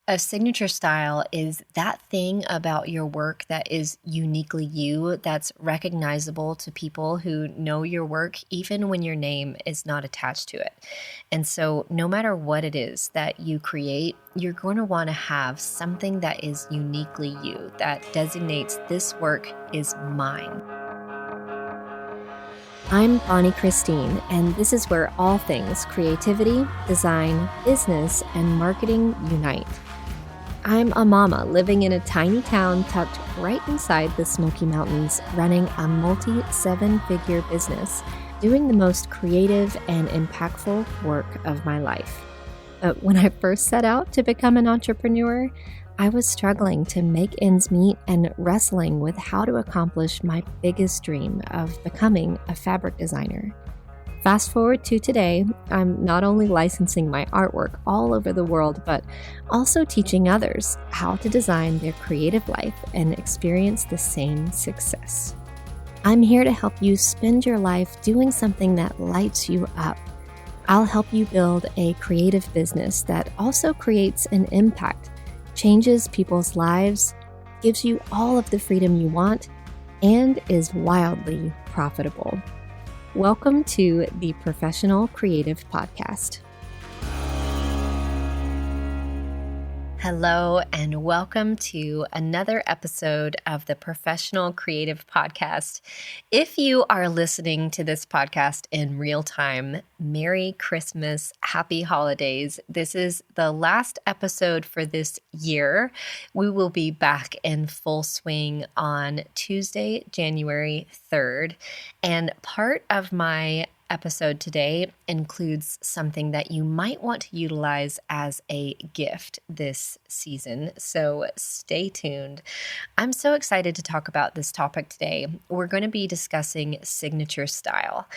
A signature style is that thing about your work that is uniquely you, that's recognizable to people who know your work, even when your name is not attached to it. And so, no matter what it is that you create, you're going to want to have something that is uniquely you, that designates this work is mine. I'm Bonnie Christine, and this is where all things creativity, design, business, and marketing unite. I'm a mama living in a tiny town tucked right inside the Smoky Mountains, running a multi-seven-figure business, doing the most creative and impactful work of my life. But when I first set out to become an entrepreneur, I was struggling to make ends meet and wrestling with how to accomplish my biggest dream of becoming a fabric designer. Fast forward to today, I'm not only licensing my artwork all over the world, but also teaching others how to design their creative life and experience the same success. I'm here to help you spend your life doing something that lights you up. I'll help you build a creative business that also creates an impact, changes people's lives, gives you all of the freedom you want, and is wildly profitable. Welcome to the Professional Creative Podcast. Hello, and welcome to another episode of the Professional Creative Podcast. If you are listening to this podcast in real time, Merry Christmas, Happy Holidays. This is the last episode for this year. We will be back in full swing on Tuesday, January 3rd. And part of my episode today includes something that you might want to utilize as a gift this season. So stay tuned. I'm so excited to talk about this topic today. We're going to be discussing signature style,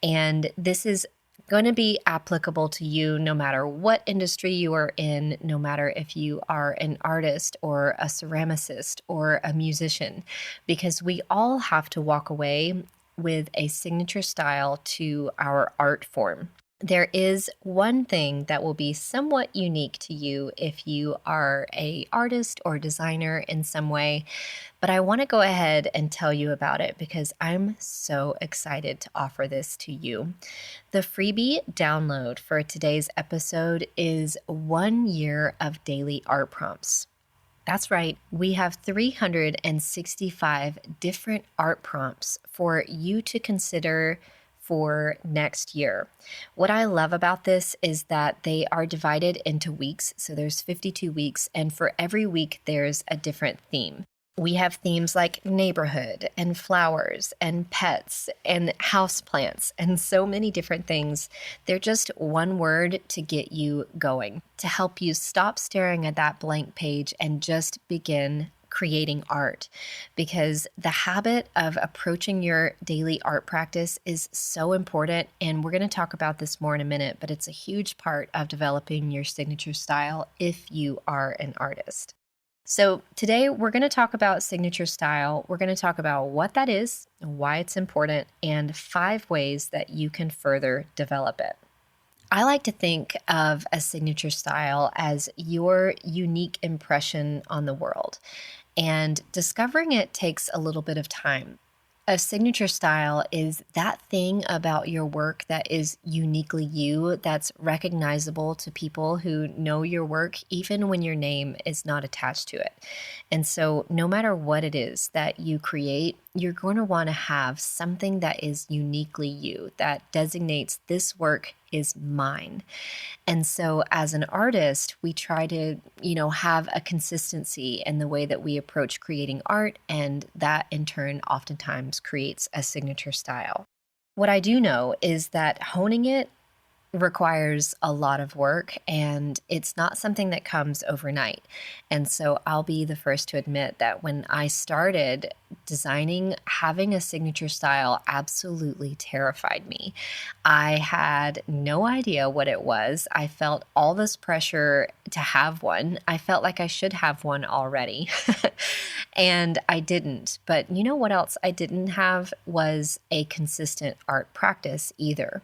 and this is going to be applicable to you no matter what industry you are in, no matter if you are an artist or a ceramicist or a musician, because we all have to walk away with a signature style to our art form. There is one thing that will be somewhat unique to you if you are an artist or designer in some way, but I want to go ahead and tell you about it because I'm so excited to offer this to you. The freebie download for today's episode is 1 year of daily art prompts. That's right. We have 365 different art prompts for you to consider for next year. What I love about this is that they are divided into weeks. So there's 52 weeks, and for every week, there's a different theme. We have themes like neighborhood and flowers and pets and houseplants and so many different things. They're just one word to get you going, to help you stop staring at that blank page and just begin creating art, because the habit of approaching your daily art practice is so important. And we're going to talk about this more in a minute, but it's a huge part of developing your signature style if you are an artist. So today we're going to talk about signature style. We're going to talk about what that is, why it's important, and 5 ways that you can further develop it. I like to think of a signature style as your unique impression on the world, and discovering it takes a little bit of time. A signature style is that thing about your work that is uniquely you, that's recognizable to people who know your work, even when your name is not attached to it. And so no matter what it is that you create, you're going to want to have something that is uniquely you, that designates this work is mine. And so as an artist, we try to, have a consistency in the way that we approach creating art, and that in turn oftentimes creates a signature style. What I do know is that honing it requires a lot of work, and it's not something that comes overnight. And so I'll be the first to admit that when I started designing, having a signature style absolutely terrified me. I had no idea what it was. I felt all this pressure to have one. I felt like I should have one already. And I didn't. But you know what else I didn't have was a consistent art practice either.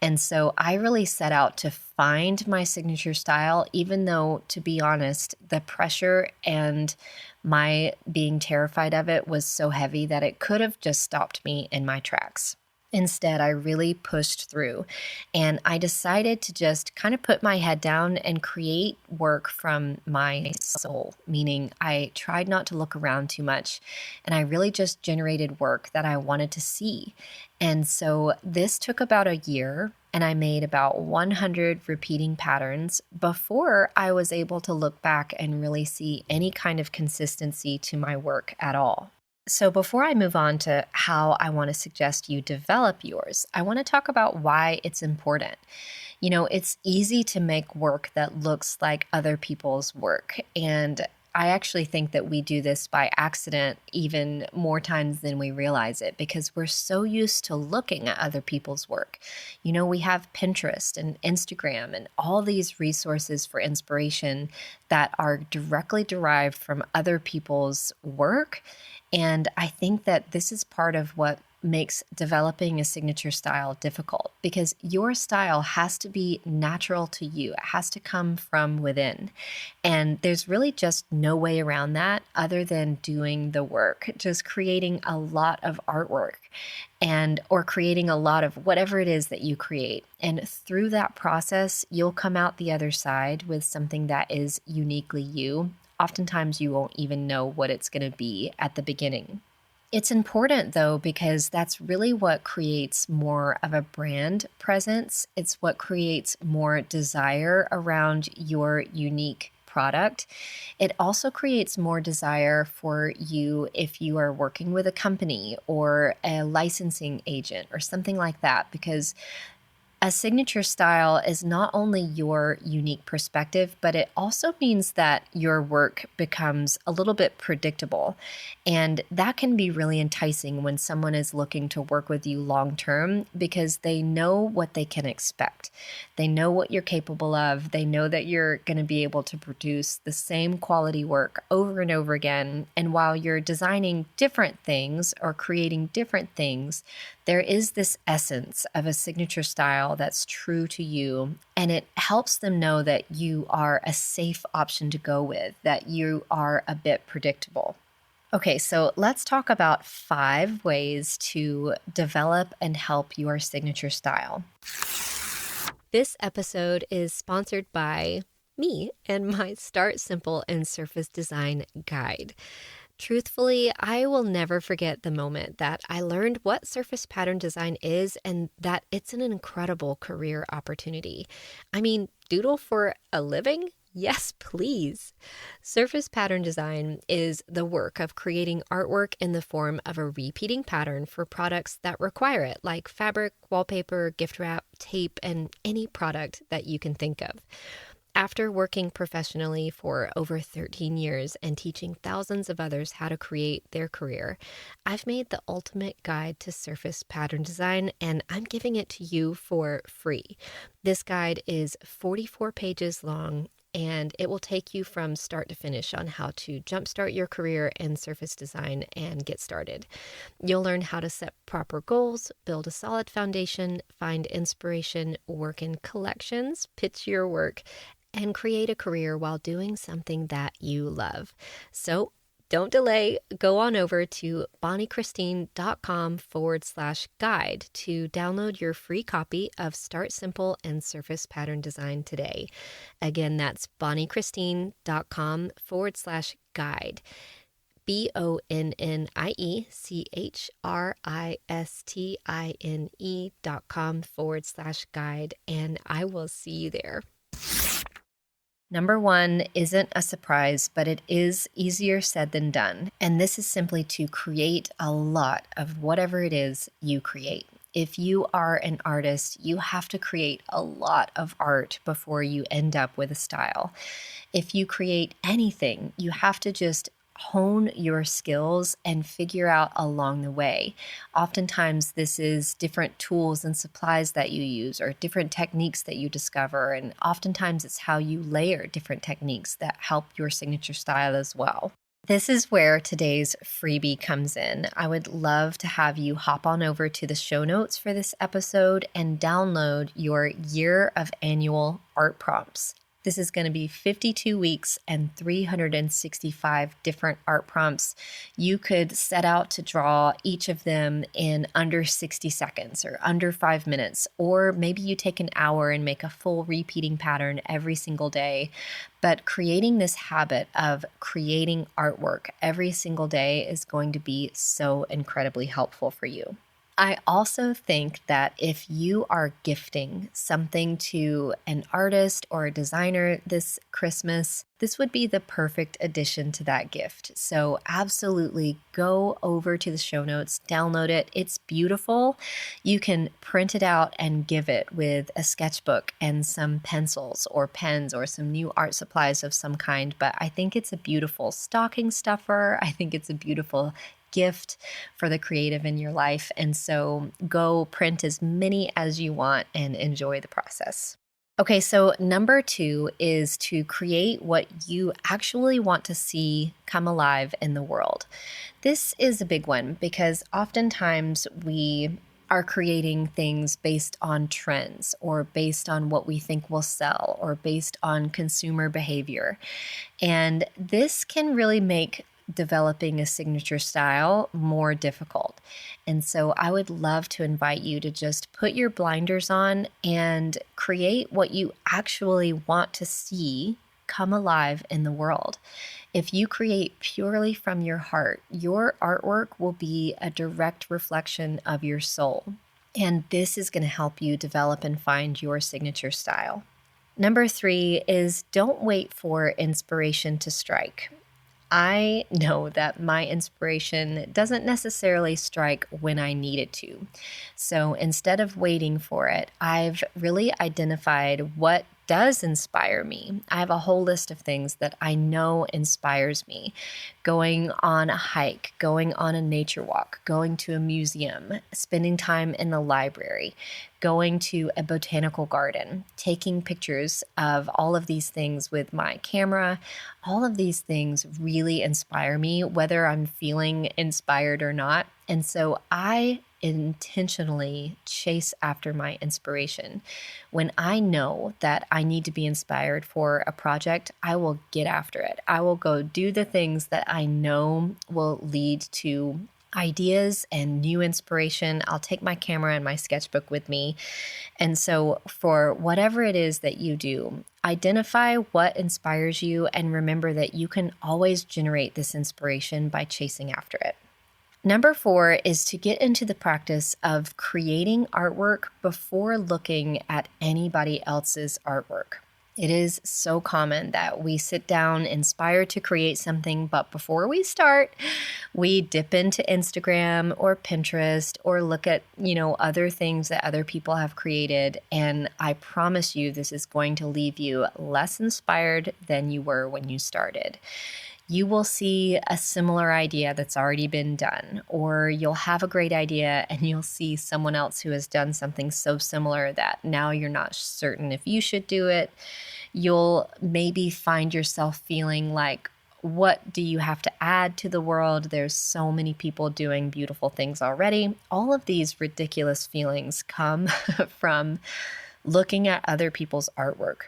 And so I really set out to find my signature style, even though, to be honest, the pressure and my being terrified of it was so heavy that it could have just stopped me in my tracks. Instead, I really pushed through and I decided to just kind of put my head down and create work from my soul, meaning I tried not to look around too much and I really just generated work that I wanted to see. And so this took about a year and I made about 100 repeating patterns before I was able to look back and really see any kind of consistency to my work at all. So before I move on to how I want to suggest you develop yours, I want to talk about why it's important. It's easy to make work that looks like other people's work. And I actually think that we do this by accident even more times than we realize it because we're so used to looking at other people's work. We have Pinterest and Instagram and all these resources for inspiration that are directly derived from other people's work. And I think that this is part of what makes developing a signature style difficult because your style has to be natural to you. It has to come from within. And there's really just no way around that other than doing the work, just creating a lot of artwork or creating a lot of whatever it is that you create. And through that process, you'll come out the other side with something that is uniquely you. Oftentimes you won't even know what it's going to be at the beginning. It's important though, because that's really what creates more of a brand presence. It's what creates more desire around your unique product. It also creates more desire for you if you are working with a company or a licensing agent or something like that, because a signature style is not only your unique perspective, but it also means that your work becomes a little bit predictable. And that can be really enticing when someone is looking to work with you long term because they know what they can expect. They know what you're capable of. They know that you're going to be able to produce the same quality work over and over again. And while you're designing different things or creating different things, there is this essence of a signature style that's true to you, and it helps them know that you are a safe option to go with, that you are a bit predictable. Okay, so let's talk about 5 ways to develop and help your signature style. This episode is sponsored by me and my Start Simple and Surface Design guide. Truthfully, I will never forget the moment that I learned what surface pattern design is and that it's an incredible career opportunity. I mean, doodle for a living? Yes, please. Surface pattern design is the work of creating artwork in the form of a repeating pattern for products that require it, like fabric, wallpaper, gift wrap, tape, and any product that you can think of. After working professionally for over 13 years and teaching thousands of others how to create their career, I've made the ultimate guide to surface pattern design, and I'm giving it to you for free. This guide is 44 pages long, and it will take you from start to finish on how to jumpstart your career in surface design and get started. You'll learn how to set proper goals, build a solid foundation, find inspiration, work in collections, pitch your work, and create a career while doing something that you love. So don't delay. Go on over to bonniechristine.com/guide to download your free copy of Start Simple and Surface Pattern Design today. Again, that's bonniechristine.com/guide. bonniechristine.com/guide, and I will see you there. Number 1 isn't a surprise, but it is easier said than done. And this is simply to create a lot of whatever it is you create. If you are an artist, you have to create a lot of art before you end up with a style. If you create anything, you have to just hone your skills and figure out along the way. Oftentimes, this is different tools and supplies that you use or different techniques that you discover. And oftentimes, it's how you layer different techniques that help your signature style as well. This is where today's freebie comes in. I would love to have you hop on over to the show notes for this episode and download your year of annual art prompts. This is going to be 52 weeks and 365 different art prompts. You could set out to draw each of them in under 60 seconds or under 5 minutes, or maybe you take an hour and make a full repeating pattern every single day. But creating this habit of creating artwork every single day is going to be so incredibly helpful for you. I also think that if you are gifting something to an artist or a designer this Christmas, this would be the perfect addition to that gift. So absolutely go over to the show notes, download it. It's beautiful. You can print it out and give it with a sketchbook and some pencils or pens or some new art supplies of some kind. But I think it's a beautiful stocking stuffer. I think it's a beautiful gift for the creative in your life. And so go print as many as you want and enjoy the process. Okay, so number 2 is to create what you actually want to see come alive in the world. This is a big one because oftentimes we are creating things based on trends or based on what we think will sell or based on consumer behavior. And this can really make developing a signature style more difficult. And so I would love to invite you to just put your blinders on and create what you actually want to see come alive in the world. If you create purely from your heart, your artwork will be a direct reflection of your soul. And this is going to help you develop and find your signature style. Number 3 is don't wait for inspiration to strike. I know that my inspiration doesn't necessarily strike when I need it to. So instead of waiting for it, I've really identified what does inspire me. I have a whole list of things that I know inspires me. Going on a hike, going on a nature walk, going to a museum, spending time in the library, going to a botanical garden, taking pictures of all of these things with my camera. All of these things really inspire me, whether I'm feeling inspired or not. And so I intentionally chase after my inspiration. When I know that I need to be inspired for a project, I will get after it. I will go do the things that I know will lead to ideas and new inspiration. I'll take my camera and my sketchbook with me. And so for whatever it is that you do, identify what inspires you and remember that you can always generate this inspiration by chasing after it. Number 4 is to get into the practice of creating artwork before looking at anybody else's artwork. It is so common that we sit down inspired to create something, but before we start, we dip into Instagram or Pinterest or look at, other things that other people have created. And I promise you, this is going to leave you less inspired than you were when you started. You will see a similar idea that's already been done, or you'll have a great idea and you'll see someone else who has done something so similar that now you're not certain if you should do it. You'll maybe find yourself feeling like, what do you have to add to the world? There's so many people doing beautiful things already. All of these ridiculous feelings come from looking at other people's artwork.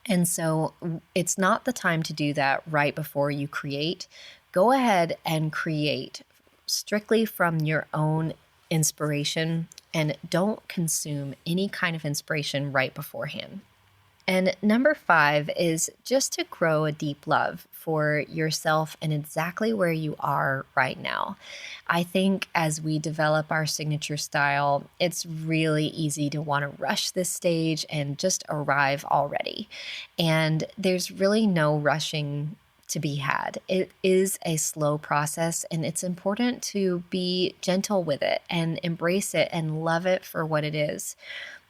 And so it's not the time to do that right before you create. Go ahead and create strictly from your own inspiration and don't consume any kind of inspiration right beforehand. And number 5 is just to grow a deep love for yourself and exactly where you are right now. I think as we develop our signature style, it's really easy to want to rush this stage and just arrive already. And there's really no rushing to be had. It is a slow process, and it's important to be gentle with it and embrace it and love it for what it is.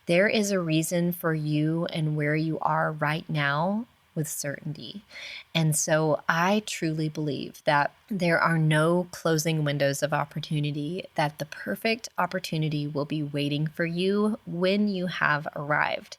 There is a reason for you and where you are right now with certainty. And so I truly believe that there are no closing windows of opportunity, that the perfect opportunity will be waiting for you when you have arrived.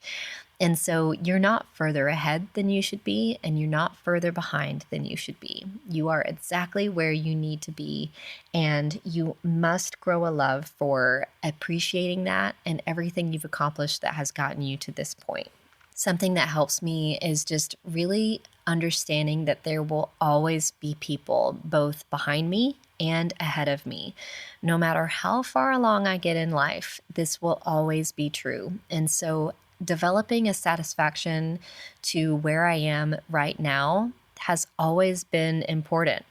And so you're not further ahead than you should be, and you're not further behind than you should be. You are exactly where you need to be, and you must grow a love for appreciating that and everything you've accomplished that has gotten you to this point. Something that helps me is just really understanding that there will always be people both behind me and ahead of me. No matter how far along I get in life, this will always be true. And so developing a satisfaction to where I am right now has always been important.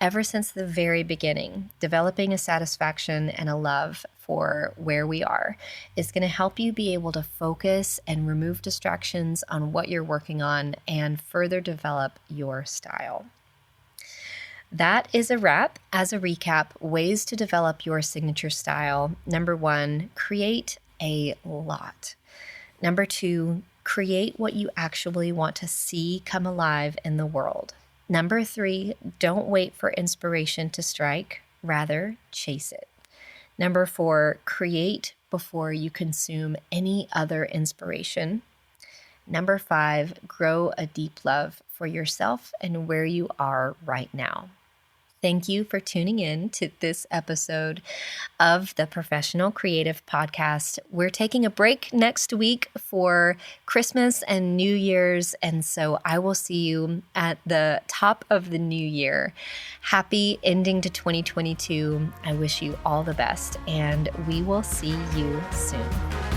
Ever since the very beginning, developing a satisfaction and a love for where we are is going to help you be able to focus and remove distractions on what you're working on and further develop your style. That is a wrap. As a recap, ways to develop your signature style. Number 1, create a lot. Number 2, create what you actually want to see come alive in the world. Number 3, don't wait for inspiration to strike, rather chase it. Number 4, create before you consume any other inspiration. Number 5, grow a deep love for yourself and where you are right now. Thank you for tuning in to this episode of the Professional Creative Podcast. We're taking a break next week for Christmas and New Year's, and so I will see you at the top of the new year. Happy ending to 2022. I wish you all the best, and we will see you soon.